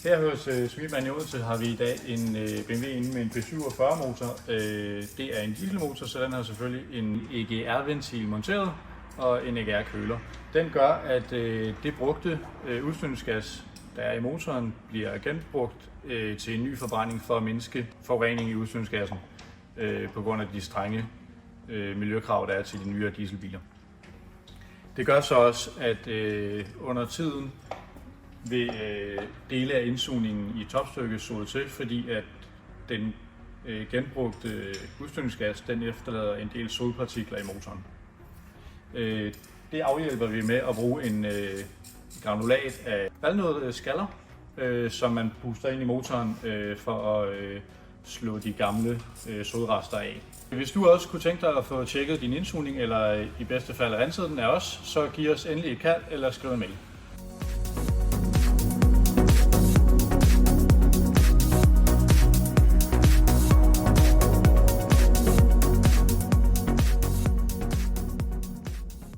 Her hos Smitman i Odense har vi i dag en BMW inde med en B47 motor. Det er en dieselmotor, så den har selvfølgelig en EGR-ventil monteret og en EGR-køler. Den gør, at det brugte udstødningsgas, der er i motoren, bliver genbrugt til en ny forbrænding for at mindske forurening i udstødningsgassen på grund af de strenge miljøkrav, der er til de nyere dieselbiler. Det gør så også, at under tiden vil dele af indsugningen i topstykket solde til, fordi at den genbrugte udstødningsgas den efterlader en del solpartikler i motoren. Det afhjælper vi med at bruge en granulat af valnøddeskaller, som man puster ind i motoren for at slå de gamle sodrester af. Hvis du også kunne tænke dig at få tjekket din indsugning, eller i bedste fald renset den af os, så giv os endelig et kald eller skriv en mail.